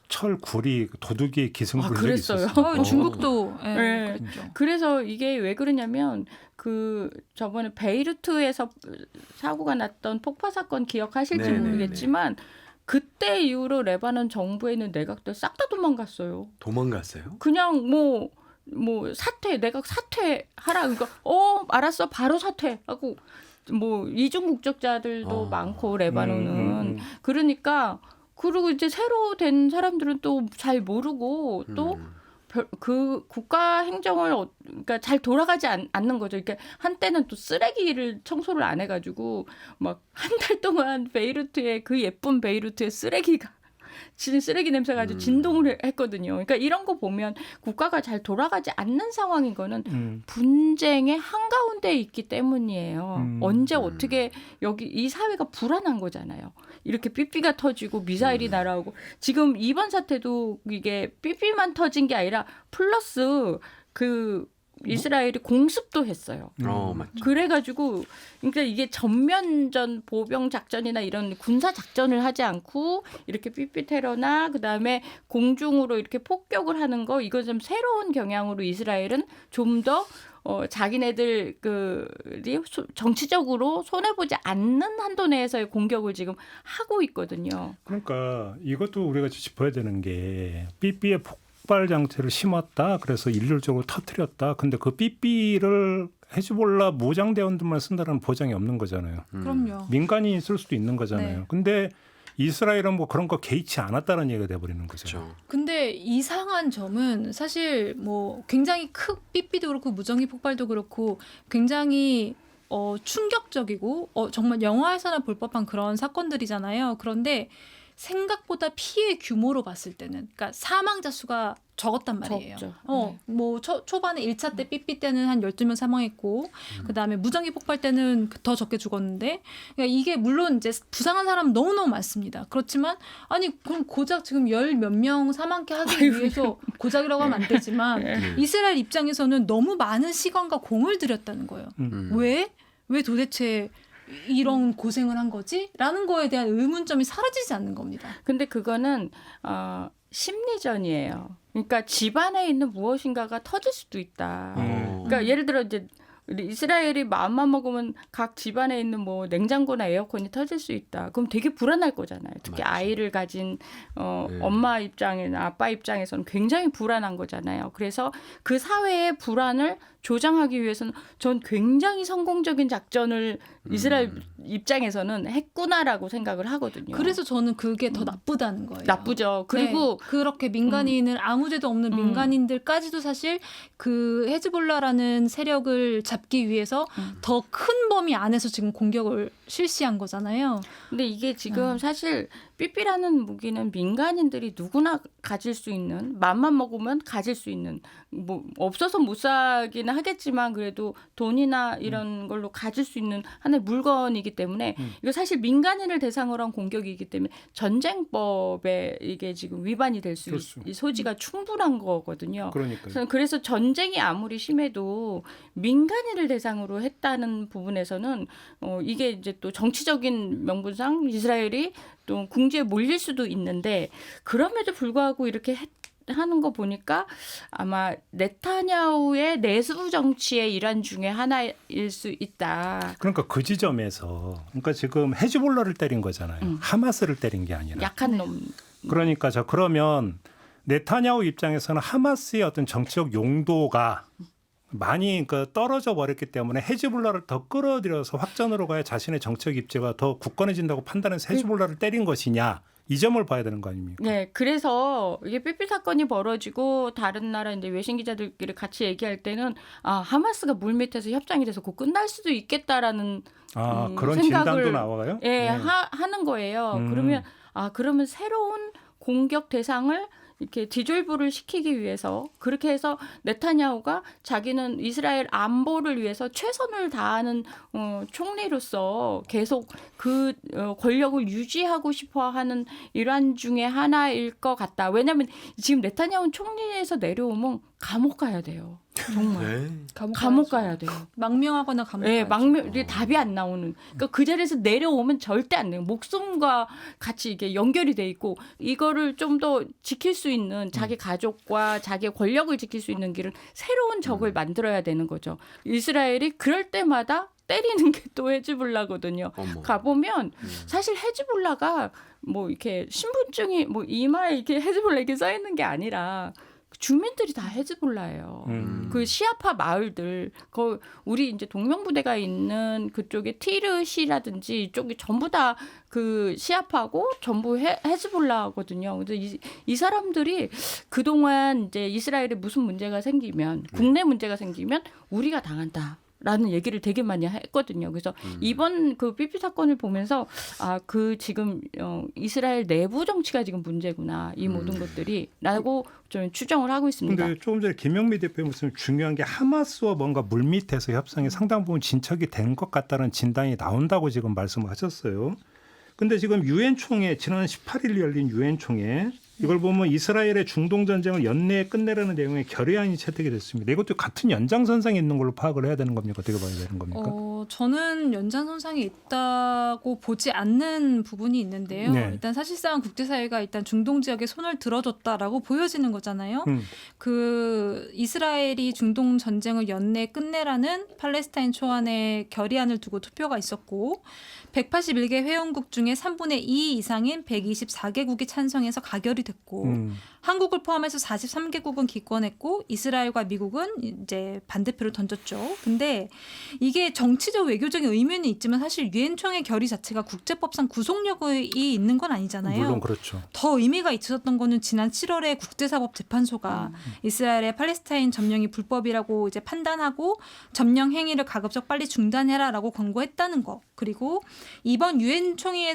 철 구리 도둑이 기승 부린 적이 그랬어요? 있었어요. 중국도 예, 네. 그랬죠. 그래서 이게 왜 그러냐면 그 저번에 베이루트에서 사고가 났던 폭파 사건 기억하실지 네네네. 모르겠지만 그때 이후로 레바논 정부에 있는 내각들 싹 다 도망갔어요. 도망갔어요? 그냥 뭐 내각 사퇴하라. 그러니까 알았어 바로 사퇴하고 뭐 이중 국적자들도 많고 레바논은 그러니까 그리고 이제 새로 된 사람들은 또 잘 모르고 또 그 국가 행정을 그러니까 잘 돌아가지 않는 거죠. 그러니까 한때는 또 쓰레기를 청소를 안 해가지고 막 한 달 동안 베이루트에 그 예쁜 베이루트에 쓰레기가 쓰레기 냄새가 아주 진동을 했거든요. 그러니까 이런 거 보면 국가가 잘 돌아가지 않는 상황인 거는 분쟁의 한가운데에 있기 때문이에요. 언제 어떻게 여기 이 사회가 불안한 거잖아요. 이렇게 삐삐가 터지고 미사일이 날아오고 지금 이번 사태도 이게 삐삐만 터진 게 아니라 플러스 그 이스라엘이 공습도 했어요. 맞죠. 그래가지고 그러니까 이게 전면전 보병 작전이나 이런 군사 작전을 하지 않고 이렇게 삐삐 테러나 그다음에 공중으로 이렇게 폭격을 하는 거 이거 좀 새로운 경향으로 이스라엘은 좀 더 자기네들이 정치적으로 손해 보지 않는 한도 내에서의 공격을 지금 하고 있거든요. 그러니까 이것도 우리가 짚어야 되는 게 삐삐의 폭발 장치를 심었다. 그래서 일률적으로 터뜨렸다. 근데 그 삐삐를 헤즈볼라 무장대원들만 쓴다는 보장이 없는 거잖아요. 그럼요. 민간인이 쓸 수도 있는 거잖아요. 네. 근데 이스라엘은 뭐 그런 거 개의치 않았다는 얘기가 돼버리는 거죠. 그렇죠. 근데 이상한 점은 사실 뭐 굉장히 삐삐도 그렇고 무전기 폭발도 그렇고 굉장히 충격적이고 정말 영화에서나 볼 법한 그런 사건들이잖아요. 그런데 생각보다 피해 규모로 봤을 때는, 그러니까 사망자 수가 적었단 말이에요. 적죠. 뭐 초반에 1차 때 삐삐 때는 한 12명 사망했고 그다음에 무전기 폭발 때는 더 적게 죽었는데, 그러니까 이게 물론 이제 부상한 사람은 너무너무 많습니다. 그렇지만 아니 그럼 고작 지금 열 몇 명 사망케 하기 위해서 고작이라고 하면 안 되지만 이스라엘 입장에서는 너무 많은 시간과 공을 들였다는 거예요. 왜 도대체 이런 고생을 한 거지? 라는 거에 대한 의문점이 사라지지 않는 겁니다. 근데 그거는 심리전이에요. 그러니까 집안에 있는 무엇인가가 터질 수도 있다. 그러니까 예를 들어 이제 이스라엘이 마음만 먹으면 각 집안에 있는 뭐 냉장고나 에어컨이 터질 수 있다. 그럼 되게 불안할 거잖아요. 특히 맞죠. 아이를 가진 엄마 입장이나 아빠 입장에서는 굉장히 불안한 거잖아요. 그래서 그 사회의 불안을 조장하기 위해서는 전 굉장히 성공적인 작전을 이스라엘 입장에서는 했구나라고 생각을 하거든요. 그래서 저는 그게 더 나쁘다는 거예요. 나쁘죠. 그리고 네, 그렇게 민간인을 아무 죄도 없는 민간인들까지도 사실 그 헤즈볼라라는 세력을 잡기 위해서 더 큰 범위 안에서 지금 공격을 실시한 거잖아요. 근데 이게 지금 사실 삐삐라는 무기는 민간인들이 누구나 가질 수 있는, 맘만 먹으면 가질 수 있는, 뭐 없어서 못 사기는 하겠지만 그래도 돈이나 이런 걸로 가질 수 있는 하나의 물건이기 때문에 이거 사실 민간인을 대상으로 한 공격이기 때문에 전쟁법에 이게 지금 위반이 될 수 그렇죠. 소지가 충분한 거거든요. 그러니까요. 그래서 전쟁이 아무리 심해도 민간인을 대상으로 했다는 부분에서는 이게 이제 또 정치적인 명분상 이스라엘이 또 궁지에 몰릴 수도 있는데, 그럼에도 불구하고 이렇게 하는 거 보니까 아마 네타냐후의 내수 정치의 일환 중에 하나일 수 있다. 그러니까 그 지점에서 그러니까 지금 헤즈볼라를 때린 거잖아요. 하마스를 때린 게 아니라. 약한 놈. 그러니까 그러면 네타냐후 입장에서는 하마스의 어떤 정치적 용도가 많이 떨어져 버렸기 때문에 헤즈볼라를 더 끌어들여서 확전으로 가야 자신의 정치적 입지가 더 굳건해진다고 판단해서 헤즈볼라를 때린 것이냐, 이 점을 봐야 되는 거 아닙니까? 네, 그래서 이게 삐삐 사건이 벌어지고 다른 나라 이제 외신 기자들끼리 같이 얘기할 때는 하마스가 물밑에서 협상이 돼서 곧 끝날 수도 있겠다라는 그런 생각을 진단도 나와요? 예, 하는 거예요. 그러면 새로운 공격 대상을 이렇게 디졸브를 시키기 위해서, 그렇게 해서 네타냐후가 자기는 이스라엘 안보를 위해서 최선을 다하는 총리로서 계속 그 권력을 유지하고 싶어하는 일환 중에 하나일 것 같다. 왜냐하면 지금 네타냐후 총리에서 내려오면 감옥 가야 돼요. 정말 감옥 가야 돼요. 망명하거나 감옥 네, 가야죠. 이게 답이 안 나오는. 그러니까 그 자리에서 내려오면 절대 안 돼요. 목숨과 같이 이게 연결이 돼 있고, 이거를 좀 더 지킬 수 있는 자기 가족과 자기의 권력을 지킬 수 있는 길은 새로운 적을 만들어야 되는 거죠. 이스라엘이 그럴 때마다 때리는 게 또 헤즈볼라거든요. 가보면 사실 헤즈볼라가 뭐 이렇게 신분증이 뭐 이마에 이렇게 헤즈볼라 이렇게 써 있는 게 아니라 주민들이 다 헤즈볼라예요. 그 시아파 마을들, 우리 이제 동명부대가 있는 그쪽에 티르시라든지 이쪽이 전부 다 그 시아파고 전부 헤즈볼라거든요. 그래서 이 사람들이 그동안 이제 이스라엘에 무슨 문제가 생기면, 국내 문제가 생기면 우리가 당한다. 라는 얘기를 되게 많이 했거든요. 그래서 이번 그 삐삐 사건을 보면서 그 지금 이스라엘 내부 정치가 지금 문제구나, 이 모든 것들이라고 좀 추정을 하고 있습니다. 근데 조금 전에 김영미 대표님 말씀 중요한 게 하마스와 뭔가 물밑에서 협상이 상당 부분 진척이 된 것 같다는 진단이 나온다고 지금 말씀하셨어요. 근데 지금 유엔 총회, 지난 18일 열린 유엔 총회, 이걸 보면 이스라엘의 중동 전쟁을 연내에 끝내라는 내용의 결의안이 채택이 됐습니다. 이것도 같은 연장선상에 있는 걸로 파악을 해야 되는 겁니까? 어떻게 봐야 되는 겁니까? 저는 연장선상에 있다고 보지 않는 부분이 있는데요. 네. 일단 사실상 국제사회가 일단 중동 지역에 손을 들어줬다라고 보여지는 거잖아요. 그 이스라엘이 중동 전쟁을 연내 끝내라는 팔레스타인 초안의 결의안을 두고 투표가 있었고 181개 회원국 중에 3분의 2 이상인 124개국이 찬성해서 가결이 됐고 한국을 포함해서 43개국은 기권했고 이스라엘과 미국은 이제 반대표를 던졌죠. 근데 이게 정치적 외교적인 의미는 있지만 사실 유엔 총회 결의 자체가 국제법상 구속력이 있는 건 아니잖아요. 물론 그렇죠. 더 의미가 있었던 거는 지난 7월에 국제사법재판소가 이스라엘의 팔레스타인 점령이 불법이라고 이제 판단하고 점령 행위를 가급적 빨리 중단해라라고 권고했다는 거. 그리고 이번 유엔 총회의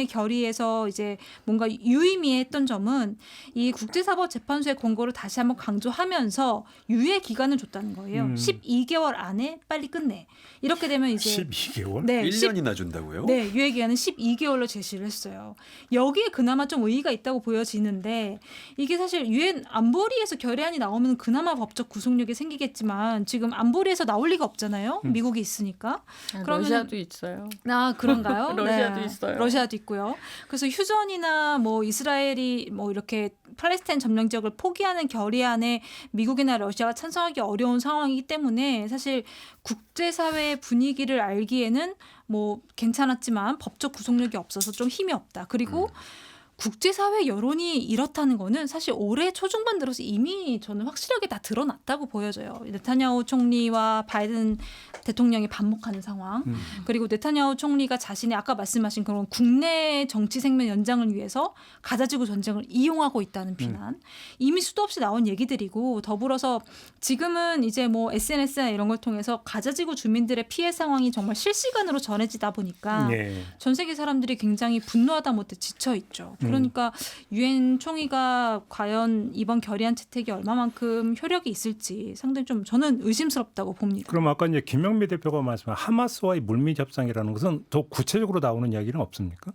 결의에서 이제 뭔가 유의미했던 점은 이 국제사법재판소의 권고를 다시 한번 강조하면서 유예 기간을 줬다는 거예요. 12개월 안에 빨리 끝내. 이렇게 되면 이제 12개월? 네, 1년이나 준다고요? 네, 유예 기간은 12개월로 제시를 했어요. 여기에 그나마 좀 의의가 있다고 보여지는데 이게 사실 유엔 안보리에서 결의안이 나오면 그나마 법적 구속력이 생기겠지만 지금 안보리에서 나올 리가 없잖아요. 미국이 있으니까. 그러면은- 러시아도 있어요. 아, 그런가요? 러시아도 있어요. 러시아도 있고요. 그래서 휴전이나 뭐 이스라엘이 뭐 이렇게 팔레스타인 점령 지역을 포기하는 결의안에 미국이나 러시아가 찬성하기 어려운 상황이기 때문에 사실 국제사회의 분위기를 알기에는 뭐 괜찮았지만 법적 구속력이 없어서 좀 힘이 없다. 그리고 국제사회 여론이 이렇다는 거는 사실 올해 초중반 들어서 이미 저는 확실하게 다 드러났다고 보여져요. 네타냐후 총리와 바이든 대통령이 반목하는 상황. 그리고 네타냐후 총리가 자신의 아까 말씀하신 그런 국내 정치 생명 연장을 위해서 가자지구 전쟁을 이용하고 있다는 비난. 이미 수도 없이 나온 얘기들이고 더불어서 지금은 이제 뭐 SNS나 이런 걸 통해서 가자지구 주민들의 피해 상황이 정말 실시간으로 전해지다 보니까 예. 전 세계 사람들이 굉장히 분노하다 못해 지쳐 있죠. 그러니까 유엔 총회가 과연 이번 결의안 채택이 얼마만큼 효력이 있을지 상당히 좀 저는 의심스럽다고 봅니다. 그럼 아까 이제 김영미 대표가 말씀한 하마스와의 물밑 협상이라는 것은 더 구체적으로 나오는 이야기는 없습니까?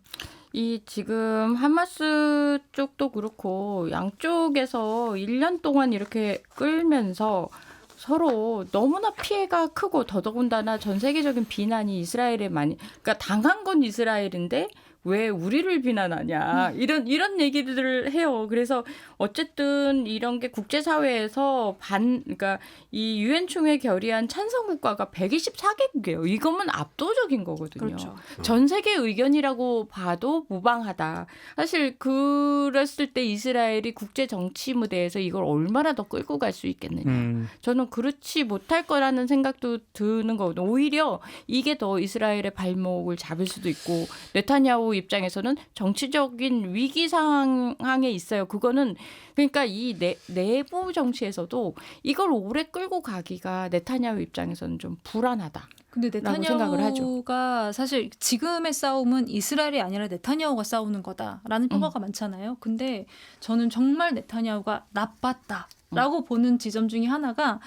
이 지금 하마스 쪽도 그렇고 양쪽에서 1년 동안 이렇게 끌면서 서로 너무나 피해가 크고 더더군다나 전 세계적인 비난이 이스라엘에 그러니까 당한 건 이스라엘인데 왜 우리를 비난하냐 이런 얘기들을 해요. 그래서 어쨌든 이런 게 국제사회에서 그러니까 이 유엔 총회 결의안 찬성 국가가 124개국이에요. 이거면 압도적인 거거든요. 그렇죠. 전 세계 의견이라고 봐도 무방하다. 사실 그랬을 때 이스라엘이 국제 정치 무대에서 이걸 얼마나 더 끌고 갈 수 있겠느냐. 저는 그렇지 못할 거라는 생각도 드는 거거든요. 오히려 이게 더 이스라엘의 발목을 잡을 수도 있고 네타냐후 입장에서는 정치적인 위기 상황에 있어요. 그거는 그러니까 이 내부 정치에서도 이걸 오래 끌고 가기가 네타냐후 입장에서는 좀 불안하다. 근데 생각을 하죠. 네타냐후가 사실 지금의 싸움은 이스라엘이 아니라 네타냐후가 싸우는 거다라는 평가가 많잖아요. 근데 저는 정말 네타냐후가 나빴다라고 보는 지점 중에 하나가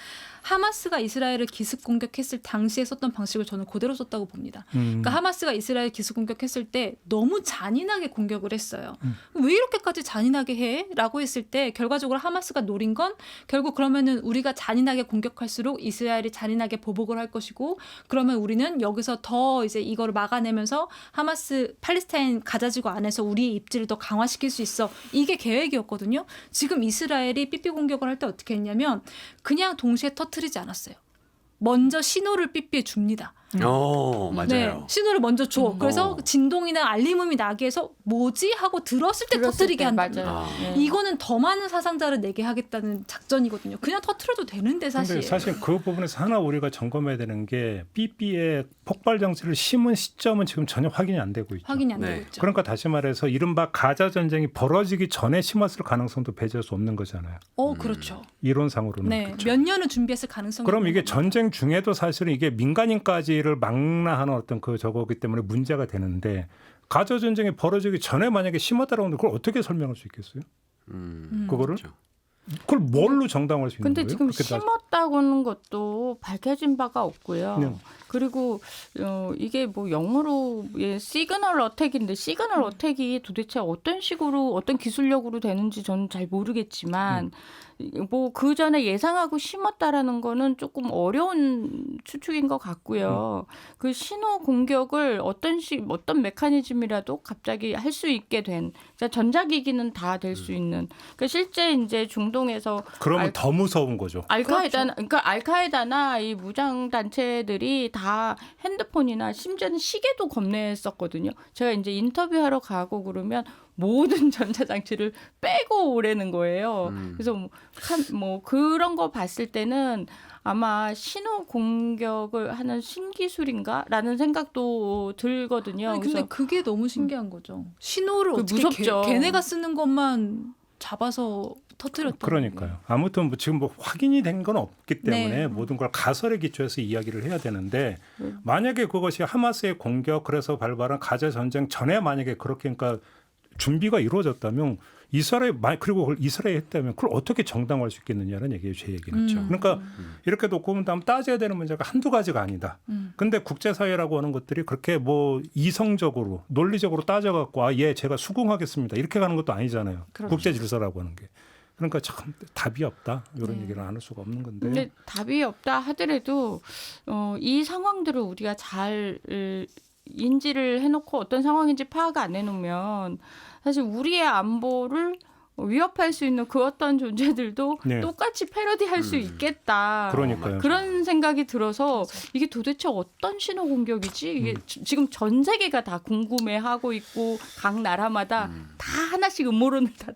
하마스가 이스라엘을 기습 공격했을 당시에 썼던 방식을 저는 그대로 썼다고 봅니다. 그러니까 하마스가 이스라엘 기습 공격했을 때 너무 잔인하게 공격을 했어요. 왜 이렇게까지 잔인하게 해? 라고 했을 때 결과적으로 하마스가 노린 건 결국 그러면은 우리가 잔인하게 공격할수록 이스라엘이 잔인하게 보복을 할 것이고 그러면 우리는 여기서 더 이제 이거를 막아내면서 하마스 팔레스타인 가자지구 안에서 우리의 입지를 더 강화시킬 수 있어. 이게 계획이었거든요. 지금 이스라엘이 삐삐 공격을 할 때 어떻게 했냐면 그냥 동시에 터뜨리지 않았어요. 먼저 신호를 삐삐에 줍니다. 맞아요. 네, 신호를 먼저 줘. 그래서 진동이나 알림음이 나게 해서 뭐지 하고 들었을 때 터뜨리게 한다. 맞아요. 이거는 더 많은 사상자를 내게 하겠다는 작전이거든요. 그냥 터뜨려도 되는데 사실. 근데 사실 그 부분에서 하나 우리가 점검해야 되는 게 삐삐의 폭발 정치를 심은 시점은 지금 전혀 확인이 안 되고 있죠. 확인이 안 네. 되고 있죠. 그러니까 다시 말해서 이른바 가자 전쟁이 벌어지기 전에 심었을 가능성도 배제할 수 없는 거잖아요. 그렇죠. 이론상으로는. 네, 그렇죠. 몇 년을 준비했을 가능성이. 그럼 있는 이게 겁니다. 전쟁 중에도 사실은 이게 민간인까지를 망라하는 어떤 그 저거기 때문에 문제가 되는데 가자 전쟁이 벌어지기 전에 만약에 심었다라고 하면 그걸 어떻게 설명할 수 있겠어요? 그거를? 그렇죠. 그걸 뭘로 정당화할 수 있는 근데 거예요? 지금 그렇게 심었다고는 것도 밝혀진 바가 없고요. 네. 그리고 이게 뭐 영어로 시그널 어택인데 시그널 어택이 도대체 어떤 식으로 어떤 기술력으로 되는지 저는 잘 모르겠지만 뭐 그 전에 예상하고 심었다라는 거는 조금 어려운 추측인 것 같고요. 그 신호 공격을 어떤 메커니즘이라도 갑자기 할 수 있게 된 그러니까 전자기기는 다 될 수 있는. 그러니까 실제 이제 중동에서 그러면 더 무서운 거죠. 그러니까 알카에다나 이 무장 단체들이 다 핸드폰이나 심지어는 시계도 겁내했었거든요. 제가 이제 인터뷰하러 가고 그러면 모든 전자장치를 빼고 오라는 거예요. 그래서 뭐 그런 거 봤을 때는 아마 신호 공격을 하는 신기술인가라는 생각도 들거든요. 아니, 근데 그래서 그게 너무 신기한 거죠. 신호를 그 어떻게 무섭죠. 걔네가 쓰는 것만 잡아서 터뜨렸다. 그러니까요. 아무튼 뭐 지금 뭐 확인이 된 건 없기 때문에 네. 모든 걸 가설에 기초해서 이야기를 해야 되는데 만약에 그것이 하마스의 공격 그래서 발발한 가자 전쟁 전에 만약에 그렇게 그러니까 준비가 이루어졌다면 이스라엘 그리고 그걸 이스라엘이 했다면 그걸 어떻게 정당화할 수 있겠느냐는 얘기예요. 제 얘기는. 그러니까 이렇게 놓고 보면 다음 따져야 되는 문제가 한두 가지가 아니다. 근데 국제사회라고 하는 것들이 그렇게 뭐 이성적으로 논리적으로 따져갖고 제가 수긍하겠습니다. 이렇게 가는 것도 아니잖아요. 그렇죠. 국제 질서라고 하는 게. 그러니까 참 답이 없다. 이런 얘기를 안 할 수가 없는 건데. 근데 답이 없다 하더라도 이 상황들을 우리가 잘 인지를 해놓고 어떤 상황인지 파악 안 해놓으면 사실 우리의 안보를 위협할 수 있는 그 어떤 존재들도 네. 똑같이 패러디할 수 있겠다. 그러니까요. 그런 생각이 들어서 이게 도대체 어떤 신호 공격이지? 이게 지금 전 세계가 다 궁금해하고 있고 각 나라마다 다 하나씩 음모론을 다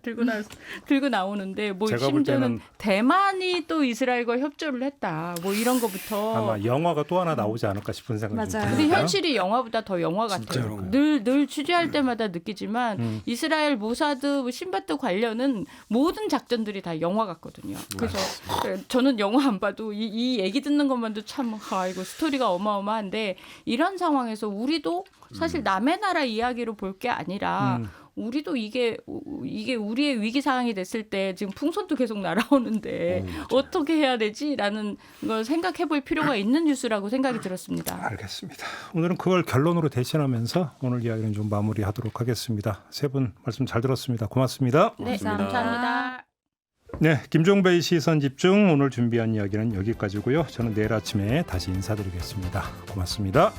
들고 나오는데 뭐 제가 볼 심지어는 때는 대만이 또 이스라엘과 협조를 했다. 뭐 이런 거부터 아마 영화가 또 하나 나오지 않을까 싶은 생각이 좀 맞아요. 근데 듭니다. 현실이 영화보다 더 영화 같아요. 진짜로. 늘 취재할 때마다 느끼지만 이스라엘 모사드 신바트 관련은 모든 작전들이 다 영화 같거든요. 그래서 저는 영화 안 봐도 이 얘기 듣는 것만도 참 이거 스토리가 어마어마한데 이런 상황에서 우리도 사실 남의 나라 이야기로 볼 게 아니라 우리도 이게 우리의 위기 상황이 됐을 때 지금 풍선도 계속 날아오는데 어떻게 해야 되지라는 걸 생각해 볼 필요가 있는 뉴스라고 생각이 들었습니다. 알겠습니다. 오늘은 그걸 결론으로 대신하면서 오늘 이야기는 좀 마무리하도록 하겠습니다. 세 분 말씀 잘 들었습니다. 고맙습니다. 네, 감사합니다. 네, 김종배의 시선 집중 오늘 준비한 이야기는 여기까지고요. 저는 내일 아침에 다시 인사드리겠습니다. 고맙습니다.